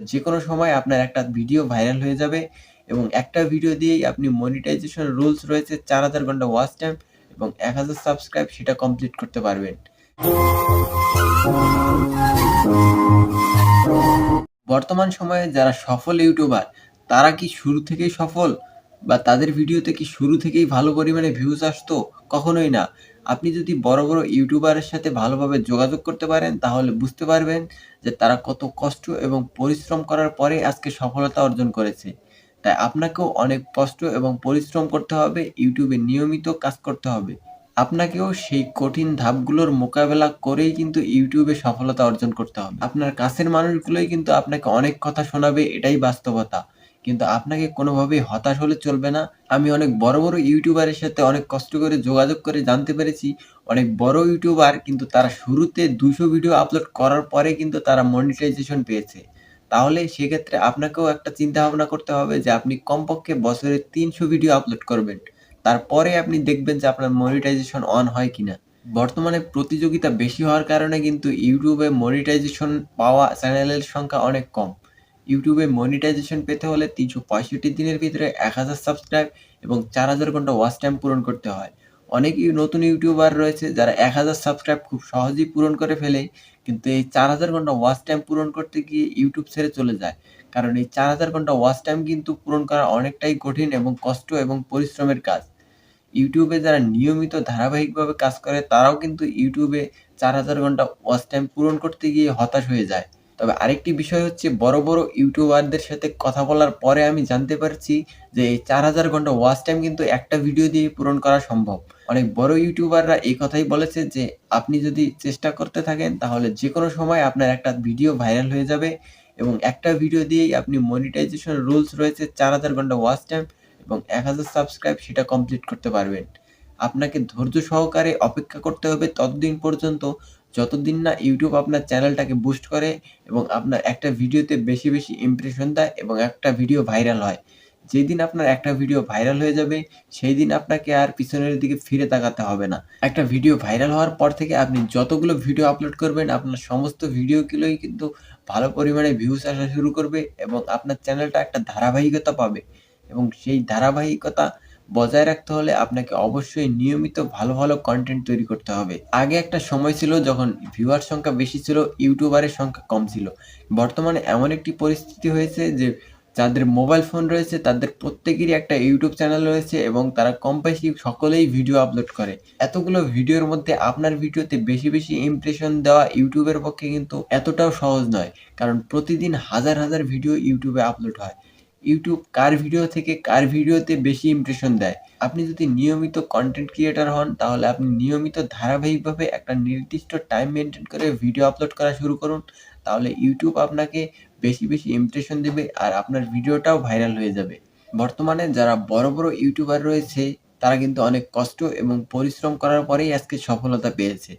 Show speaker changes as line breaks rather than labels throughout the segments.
যেকোনো সময় আপনার একটা ভিডিও ভাইরাল হয়ে যাবে এবং একটা ভিডিও দিয়েই আপনি মনিটাইজেশন রুলস রয়েছে ৪,০০০ ঘন্টা ওয়াচ টাইম এবং ১,০০০ সাবস্ক্রাইব সেটা কমপ্লিট করতে পারবেন। বর্তমান সময়ে যারা সফল ইউটিউবার তারা কি শুরু থেকেই সফল? বা তাদের ভিডিওতে কি শুরু থেকেই ভালো পরিমাণে ভিউজ আসতো? কখনোই না। আপনি যদি বড়, বড় ইউটিউবারের সাথে ভালোভাবে যোগাযোগ করতে পারেন তাহলে বুঝতে পারবেন যে তারা কত কষ্ট এবং পরিশ্রম করার পরে আজকে সফলতা অর্জন করেছে। তাই আপনাকেও অনেক কষ্ট এবং পরিশ্রম করতে হবে, ইউটিউবে নিয়মিত কাজ করতে হবে। আপনাকেও সেই কঠিন ধাপগুলোর মোকাবেলা করেই কিন্তু ইউটিউবে সফলতা অর্জন করতে হবে। আপনার কাছের মানুষগুলোই কিন্তু আপনাকে অনেক কথা শোনাবে, এটাই বাস্তবতা। কিন্তু আপনাকে কোনোভাবেই হতাশ হলে চলবে না। আমি অনেক বড়, বড় ইউটিউবারের সাথে অনেক কষ্ট করে যোগাযোগ করে জানতে পেরেছি, অনেক বড় ইউটিউবার কিন্তু তারা শুরুতে ২০০ ভিডিও আপলোড করার পরে কিন্তু তারা মনিটাইজেশন পেয়েছে। তাহলে সেক্ষেত্রে আপনাকেও একটা চিন্তাভাবনা করতে হবে যে আপনি কমপক্ষে বছরে ৩০০ ভিডিও আপলোড করবেন। তারপরে আপনি দেখবেন যে আপনার মনিটাইজেশন অন হয় কিনা। বর্তমানে প্রতিযোগিতা বেশি হওয়ার কারণে কিন্তু ইউটিউবে মনিটাইজেশন পাওয়া চ্যানেলের সংখ্যা অনেক কম। ইউটিউবে মনিটাইজেশন পেতে হলে ৩৬৫ দিনের ভিতরে ১,০০০ সাবস্ক্রাইব এবং ৪,০০০ ঘন্টা ওয়াচ টাইম পূরণ করতে হয়। অনেক নতুন ইউটিউবার রয়েছে যারা ১,০০০ সাবস্ক্রাইব খুব সহজেই পূরণ করে ফেলে, কিন্তু এই ৪,০০০ ঘন্টা ওয়াচ টাইম পূরণ করতে গিয়ে ইউটিউব ছেড়ে চলে যায়। কারণ এই ৪,০০০ ঘন্টা ওয়াচ টাইম কিন্তু পূরণ করা অনেকটাই কঠিন এবং কষ্ট এবং পরিশ্রমের কাজ। ইউটিউবে যারা নিয়মিত ধারাবাহিকভাবে কাজ করে তারাও কিন্তু ইউটিউবে ৪,০০০ ঘন্টা ওয়াচ টাইম পূরণ করতে গিয়ে হতাশ হয়ে যায়। তবে আরেকটি বিষয় হচ্ছে বড়, বড় ইউটিউবারদের সাথে কথা বলার পরে আমি জানতে পারছি যে এই ৪,০০০ ঘন্টা ওয়াচ টাইম কিন্তু একটা ভিডিও দিয়েই পূরণ করা সম্ভব। অনেক বড় ইউটিউবাররা এই কথাই বলেছে যে আপনি যদি চেষ্টা করতে থাকেন তাহলে যেকোনো সময় আপনার একটা ভিডিও ভাইরাল হয়ে যাবে এবং একটা ভিডিও দিয়েই আপনি মনিটাইজেশন রুলস রয়েছে ৪,০০০ ঘন্টা ওয়াচ টাইম এবং ১,০০০ সাবস্ক্রাইব সেটা কমপ্লিট করতে পারবেন। আপনাকে ধৈর্য সহকারে অপেক্ষা করতে হবে ততদিন পর্যন্ত যতদিন না ইউটিউব আপনার চ্যানেলটাকে বুস্ট করে এবং আপনার একটা ভিডিওতে বেশি, বেশি ইমপ্রেশন দেয় এবং একটা ভিডিও ভাইরাল হয়। যেদিন আপনার একটা ভিডিও ভাইরাল হয়ে যাবে, সেই দিন আপনাকে আর পিছনের দিকে ফিরে তাকাতে হবে না। একটা ভিডিও ভাইরাল হওয়ার পর থেকে আপনি যতগুলো ভিডিও আপলোড করবেন, আপনার সমস্ত ভিডিওগুলোই কিন্তু ভালো পরিমাণে ভিউজ আসা শুরু করবে এবং আপনার চ্যানেলটা একটা ধারাবাহিকতা পাবে এবং সেই ধারাবাহিকতা বজায় রাখতে হলে আপনাকে অবশ্যই নিয়মিত ভালো, ভালো কনটেন্ট তৈরি করতে হবে। আগে একটা সময় ছিল যখন ভিউয়ার সংখ্যা বেশি ছিল, ইউটিউবারের সংখ্যা কম ছিল। বর্তমানে এমন একটি পরিস্থিতি হয়েছে যে যাদের মোবাইল ফোন রয়েছে তাদের প্রত্যেকেরই একটা ইউটিউব চ্যানেল রয়েছে এবং তারা কম বেশি সকলেই ভিডিও আপলোড করে। এতগুলো ভিডিওর মধ্যে আপনার ভিডিওতে বেশি, বেশি ইমপ্রেশন দেওয়া ইউটিউবের পক্ষে কিন্তু এতটাও সহজ নয়। কারণ প্রতিদিন হাজার, হাজার ভিডিও ইউটিউবে আপলোড হয়। ইউটিউব কার ভিডিও থেকে কার ভিডিওতে বেশি ইমপ্রেশন দেয়। আপনি যদি নিয়মিত কনটেন্ট ক্রিয়েটর হন তাহলে আপনি নিয়মিত ধারাবাহিকভাবে একটা নির্দিষ্ট টাইম মেইনটেইন করে ভিডিও আপলোড করা শুরু করুন। তাহলে ইউটিউব আপনাকে বেশি, বেশি ইমপ্রেশন দিবে আর আপনার ভিডিওটাও ভাইরাল হয়ে যাবে। বর্তমানে যারা বড়, বড় ইউটিউবার রয়েছে তারা কিন্তু অনেক কষ্ট এবং পরিশ্রম করার পরেই আজকে সফলতা পেয়েছে।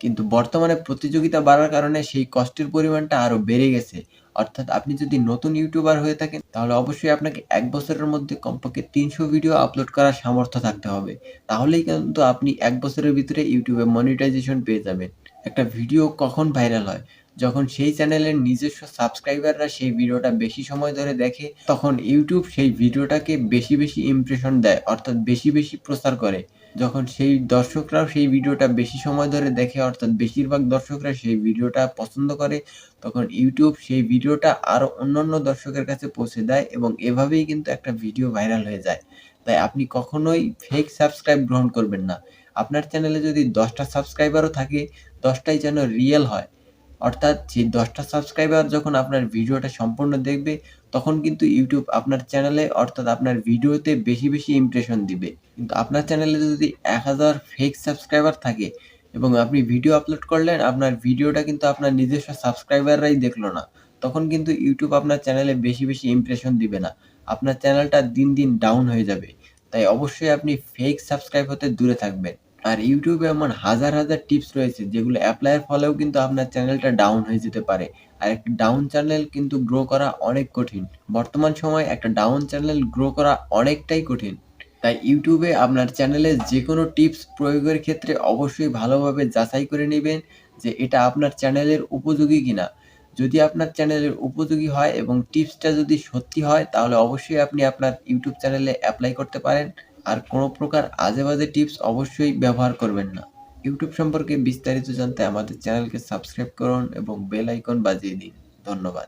কিন্তু বর্তমানে প্রতিযোগিতা বাড়ার কারণে সেই কষ্টের পরিমাণটা আরো বেড়ে গেছে। অর্থাৎ আপনি যদি নতুন ইউটিউবার হয়ে থাকেন তাহলে অবশ্যই আপনাকে ১ বছরের মধ্যে কমপক্ষে ৩০০ ভিডিও আপলোড করার সামর্থ্য থাকতে হবে। তাহলেই কিন্তু আপনি ১ বছরের ভিতরে ইউটিউবে মনিটাইজেশন পেয়ে যাবেন। একটা ভিডিও কখন ভাইরাল হয়? যখন সেই চ্যানেলের নিজস্ব সাবস্ক্রাইবাররা সেই ভিডিওটা বেশি সময় ধরে দেখে, তখন ইউটিউব সেই ভিডিওটাকে বেশি, বেশি ইমপ্রেশন দেয়। অর্থাৎ বেশি, বেশি প্রচার করে। যখন সেই দর্শকরাও সেই ভিডিওটা বেশি সময় ধরে দেখে অর্থাৎ বেশিরভাগ দর্শকরা সেই ভিডিওটা পছন্দ করে, তখন ইউটিউব সেই ভিডিওটা আরো অন্যান্য দর্শকের কাছে পৌঁছে দেয় এবং এভাবেই কিন্তু একটা ভিডিও ভাইরাল হয়ে যায়। তাই আপনি কখনোই ফেক সাবস্ক্রাইব গ্রহণ করবেন না। আপনার চ্যানেলে যদি ১০ টা সাবস্ক্রাইবারও থাকে, ১০ টাই যেন রিয়েল হয়। অর্থাৎ যে ১০ টা সাবস্ক্রাইবার যখন আপনার ভিডিওটা সম্পূর্ণ দেখবে, তখন কিন্তু ইউটিউব আপনার চ্যানেলে অর্থাৎ আপনার ভিডিওতে বেশি, বেশি ইমপ্রেশন দিবে। কিন্তু আপনার চ্যানেলে যদি ১,০০০ ফেক সাবস্ক্রাইবার থাকে এবং আপনি ভিডিও আপলোড করলেন, আপনার ভিডিওটা কিন্তু আপনার নিজস্ব সাবস্ক্রাইবাররাই দেখলো না। তখন কিন্তু ইউটিউব আপনার চ্যানেলে বেশি, বেশি ইমপ্রেশন দিবে না। আপনার চ্যানেলটা দিন, দিন ডাউন হয়ে যাবে। তাই অবশ্যই আপনি ফেক সাবস্ক্রাইব হতে দূরে থাকবেন। আর ইউটিউবে এমন হাজার, হাজার টিপস রয়েছে যেগুলো এপ্লাই এর ফলেও কিন্তু আপনার চ্যানেলটা ডাউন হয়ে যেতে পারে। আর একটা ডাউন চ্যানেল কিন্তু গ্রো করা অনেক কঠিন। বর্তমান সময়ে একটা ডাউন চ্যানেল গ্রো করা অনেকটাই কঠিন। তাই ইউটিউবে আপনার চ্যানেলে যেকোনো টিপস প্রয়োগের ক্ষেত্রে অবশ্যই ভালোভাবে যাচাই করে নিবেন যে এটা আপনার চ্যানেলের উপযোগী কিনা। যদি আপনার চ্যানেলের উপযোগী হয় এবং টিপসটা যদি সত্যি হয় তাহলে অবশ্যই আপনি আপনার YouTube চ্যানেলে এপ্লাই করতে পারেন। আর কোনো প্রকার আজেবাজে টিপস অবশ্যই ব্যবহার করবেন না। YouTube সম্পর্কে বিস্তারিত জানতে আমাদের চ্যানেলকে সাবস্ক্রাইব করুন এবং বেল আইকন বাজিয়ে দিন। ধন্যবাদ।